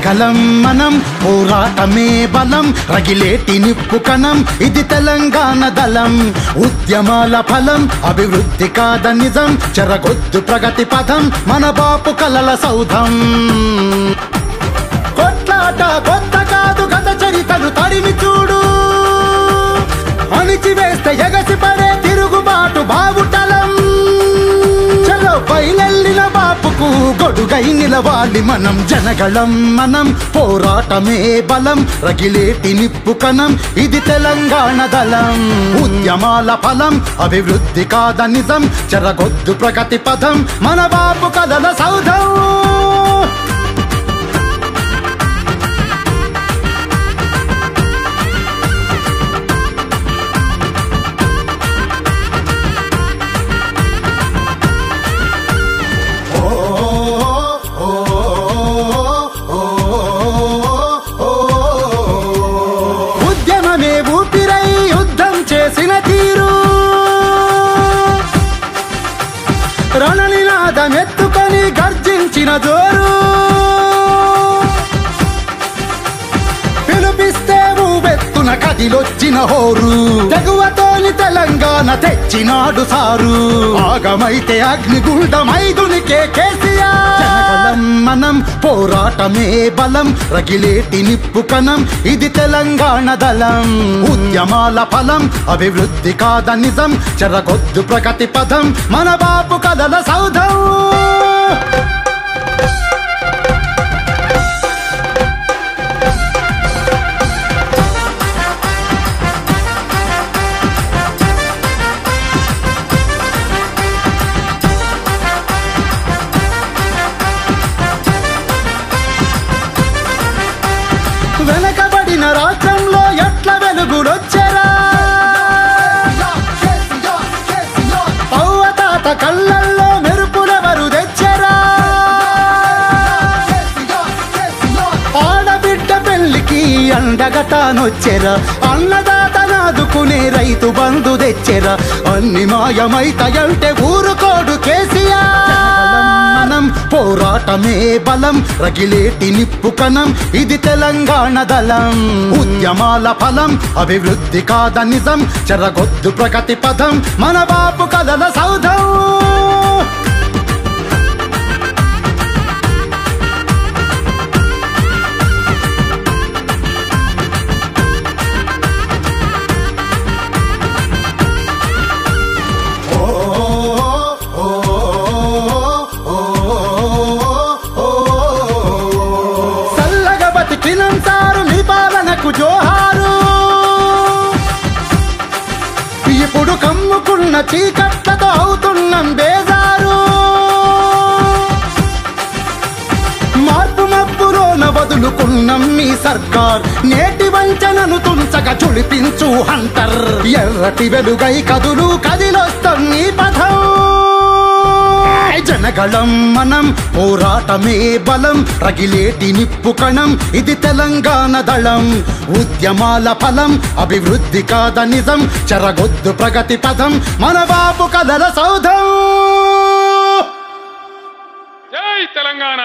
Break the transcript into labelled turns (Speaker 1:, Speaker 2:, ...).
Speaker 1: జనగలం మనం పోరాటమే బలం రగిలేటి నిప్పు కణం ఇది తెలంగాణ దళం ఉద్యమాల ఫలం అభివృద్ధి కాద నిజం చెరగొద్దు ప్రగతి పథం మన బాపు కలల సౌధం కొట్లాట కొత్త కాదు గత చరితలు తడిమి చూడు అణిచివేస్తే ఎగసి పడే తిరుగుబాటు బావుటలం చలో బయలెల్లిన బాపుకు గొడుగై నిలవాలి మనం జనగళం మనం పోరాటమే బలం రగిలేటి నిప్పు కణం ఇది తెలంగాణ దళం ఉద్యమాల ఫలం అభివృద్ధి కాద నిజం చెరగొద్దు ప్రగతి పథం మన బాపు కలల సౌధం రణనినాదమెత్తుకొని గర్జించిన జోరు పిలుపిస్తే ఊవెత్తున కదిలొచ్చిన హోరు తెగువతోని తెలంగాణ తెచ్చినాడు సారు ఆగమైతే అగ్నిగుండమైదునికే కేసీఆర్ జనగలం మనం పోరాటమే బలం రగిలేటి నిప్పు కణం ఇది తెలంగాణ దళం ఉద్యమాల ఫలం అభివృద్ధి కాద నిజం చెరగొద్దు ప్రగతి పథం మన బాపు కలల సౌధం వెనకబడిన రాష్ట్రంలో ఎట్ల వెలుగులొచ్చెరా పౌవతాత కళ్ళల్లో మెరుపులెవరు తెచ్చెరా ఆడబిడ్డ పెళ్లికి అండగా తానొచ్చెరా అన్నదాత నాదుకునే రైతు బంధు తెచ్చెరా అన్ని మాయమైతయంటే ఊరుకోడు కేసీఆర్ మనం పోరాటమే బలం రగిలేటి నిప్పు కణం ఇది తెలంగాణ దళం ఉద్యమాల ఫలం అభివృద్ధి కాద నిజం చెరగొద్దు ప్రగతి పథం మన బాపు కలల సౌధం తినంతారు నీ పాలనకు జోహారు ఇప్పుడు కమ్ముకున్న చీకట్లతో అవుతున్నాం బేజారు మార్పు మబ్బులోన వదులుకున్నాం మీ సర్కార్ నేటి వంచనను తుంచగా చుడిపించు హంటర్ ఎర్రటి వెలుగై కదులు కదిలొస్తాం నీ పథం జనగళం మనం పోరాటమే బలం రగిలేటి నిప్పు కణం ఇది తెలంగాణ దళం ఉద్యమాల ఫలం అభివృద్ధి కాద నిజం చెరగొద్దు ప్రగతి పథం మన బాపు కలల సౌధం
Speaker 2: జై తెలంగాణ।